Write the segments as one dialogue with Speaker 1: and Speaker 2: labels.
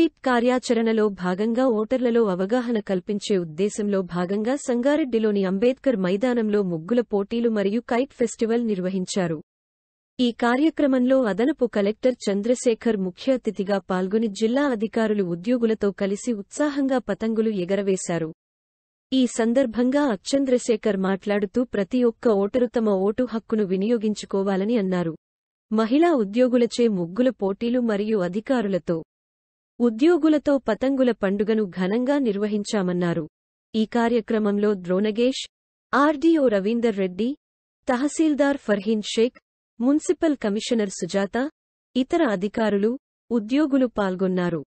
Speaker 1: Sweep కార్యాచరణలో భాగంగా ఓటర్లలో అవగాహన కల్పించే ఉద్దేశంలో భాగంగా సంగారెడ్డిలోని అంబేద్కర్ మైదానంలో ముగ్గుల పోటీలు మరియు కైట్ ఫెస్టివల్ నిర్వహించారు. ఈ కార్యక్రమంలో అదనపు కలెక్టర్ చంద్రశేఖర్ ముఖ్య అతిథిగా పాల్గొని జిల్లా అధికారులు ఉద్యోగులతో కలిసి ఉత్సాహంగా పతంగులు ఎగరవేశారు. ఈ సందర్భంగా చంద్రశేఖర్ మాట్లాడుతూ ప్రతి ఒక్క ఓటరు తమ ఓటు హక్కును వినియోగించుకోవాలని అన్నారు. మహిళా ఉద్యోగులచే ముగ్గుల పోటీలు మరియు ఉద్యోగులతో పతంగుల పండుగను ఘనంగా నిర్వహించామన్నారు. ఈ కార్యక్రమంలో ద్రోణగేష్, ఆర్డీఓ రవీందర్ రెడ్డి, తహసీల్దార్ ఫర్హీన్ షేక్, మున్సిపల్ కమిషనర్ సుజాత, ఇతర అధికారులు, ఉద్యోగులు పాల్గొన్నారు.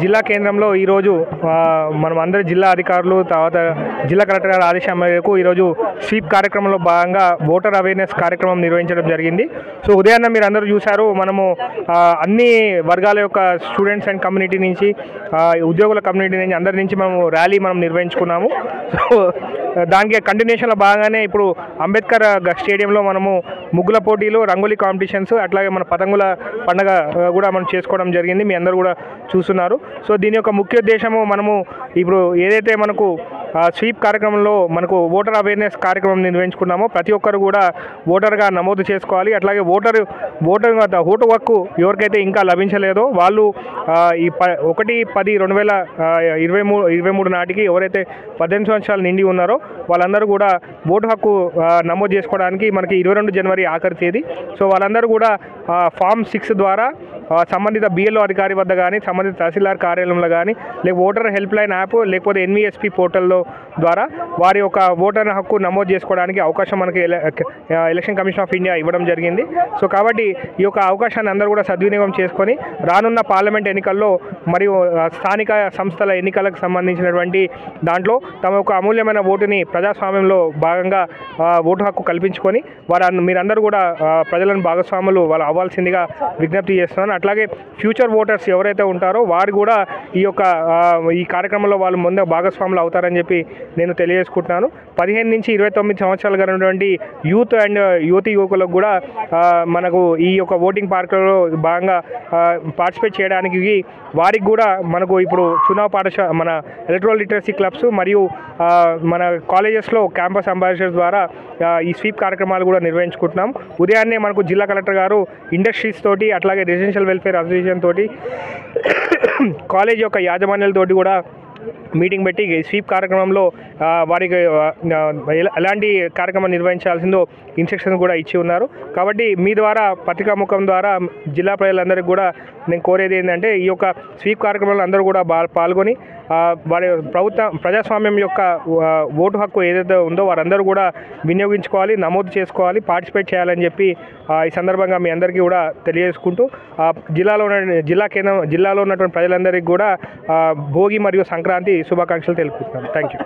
Speaker 2: జిల్లా కేంద్రంలో ఈరోజు మనం అందరి జిల్లా అధికారులు తర్వాత జిల్లా కలెక్టర్ గారి ఆదేశం మేరకు ఈరోజు స్వీప్ కార్యక్రమంలో భాగంగా ఓటర్ అవేర్నెస్ కార్యక్రమం నిర్వహించడం జరిగింది. సో ఉదయాన్నే మీరు అందరూ చూశారు, మనము అన్ని వర్గాల యొక్క స్టూడెంట్స్ అండ్ కమ్యూనిటీ నుంచి ఉద్యోగుల కమ్యూనిటీ నుంచి అందరి నుంచి మనం నిర్వహించుకున్నాము. సో దానికి కంటిన్యూషన్లో భాగంగానే ఇప్పుడు అంబేద్కర్ స్టేడియంలో మనము ముగ్గుల పోటీలు, రంగోలీ కాంపిటీషన్స్, అట్లాగే మన పతంగుల పండుగ కూడా మనం చేసుకోవడం జరిగింది. మీ అందరూ కూడా చూస్తున్నారు. సో దీని యొక్క ముఖ్య ఉద్దేశము, మనము ఇప్పుడు ఏదైతే మనకు స్వీప్ కార్యక్రమంలో మనకు ఓటర్ అవేర్నెస్ కార్యక్రమం నిర్వహించుకున్నామో ప్రతి ఒక్కరు కూడా ఓటర్గా నమోదు చేసుకోవాలి. అట్లాగే ఓటు హక్కు ఎవరికైతే ఇంకా లభించలేదో వాళ్ళు ఈ 1/10/2023 నాటికి ఎవరైతే 18 సంవత్సరాలు నిండి ఉన్నారో వాళ్ళందరూ కూడా ఓటు హక్కు నమోదు చేసుకోవడానికి మనకి 22 జనవరి ఆఖరి తేదీ. సో వాళ్ళందరూ కూడా ఫామ్ 6 ద్వారా సంబంధిత బిఎల్ఓ అధికారి వద్ద కానీ, సంబంధిత తహసీల్దార్ కార్యాలయంలో కానీ, లేకపోతే ఓటర్ హెల్ప్ లైన్ యాప్, లేకపోతే ఎన్విఎస్పి పోర్టల్లో ద్వారా వారి యొక్క ఓటర్ హక్కు నమోదు చేసుకోవడానికి అవకాశం మనకి ఎలక్షన్ కమిషన్ ఆఫ్ ఇండియా ఇవ్వడం జరిగింది. సో కాబట్టి ఈ యొక్క అవకాశాన్ని అందరూ కూడా సద్వినియోగం చేసుకొని రానున్న పార్లమెంట్ ఎన్నికల్లో మరియు స్థానిక సంస్థల ఎన్నికలకు సంబంధించినటువంటి దాంట్లో తమ యొక్క అమూల్యమైన ఓటుని ప్రజాస్వామ్యంలో భాగంగా ఓటు హక్కు కల్పించుకొని మీరందరూ కూడా ప్రజలను భాగస్వాములు వాళ్ళు అవ్వాల్సిందిగా విజ్ఞప్తి చేస్తున్నాను. అట్లాగే ఫ్యూచర్ ఓటర్స్ ఎవరైతే ఉంటారో వారు కూడా ఈ కార్యక్రమంలో వాళ్ళు ముందు భాగస్వాములు అవుతారని చెప్పి నేను తెలియజేసుకుంటున్నాను. 15 నుంచి 29 సంవత్సరాలు ఉన్నటువంటి యూత్ అండ్ యువకులకు కూడా మనకు ఈ యొక్క ఓటింగ్ పార్కులలో భాగంగా పార్టిసిపేట్ చేయడానికి వారికి కూడా మనకు ఇప్పుడు చునావ్ పాఠశాల మన ఎలక్ట్రల్ లిటరసీ క్లబ్స్ మరియు మన కాలేజెస్లో క్యాంపస్ అంబాసిడర్స్ ద్వారా ఈ స్వీప్ కార్యక్రమాలు కూడా నిర్వహించుకుంటున్నాం. ఉదయాన్నే మనకు జిల్లా కలెక్టర్ గారు ఇండస్ట్రీస్ తోటి, అట్లాగే రెసిడెన్షియల్ వెల్ఫేర్ అసోసియేషన్ తోటి, కాలేజ్ యొక్క యాజమాన్యాలతోటి కూడా మీటింగ్ పెట్టి స్వీప్ కార్యక్రమంలో వారికి ఎలాంటి కార్యక్రమం నిర్వహించాల్సిందో ఇన్స్ట్రక్షన్స్ కూడా ఇచ్చి ఉన్నారు. కాబట్టి మీ ద్వారా పత్రికాముఖం ద్వారా జిల్లా ప్రజలందరికీ కూడా నేను కోరేది ఏంటంటే ఈ యొక్క స్వీప్ కార్యక్రమంలో అందరూ కూడా పాల్గొని వారి ప్రజాస్వామ్యం యొక్క ఓటు హక్కు ఏదైతే ఉందో వారందరూ కూడా వినియోగించుకోవాలి, నమోదు చేసుకోవాలి, పార్టిసిపేట్ చేయాలని చెప్పి ఈ సందర్భంగా మీ అందరికీ కూడా తెలియజేసుకుంటూ జిల్లాలో ఉన్నటువంటి ప్రజలందరికీ కూడా భోగి మరియు సంక్రాంతి శుభాకాంక్షలు తెలుపుతున్నాను. Thank you.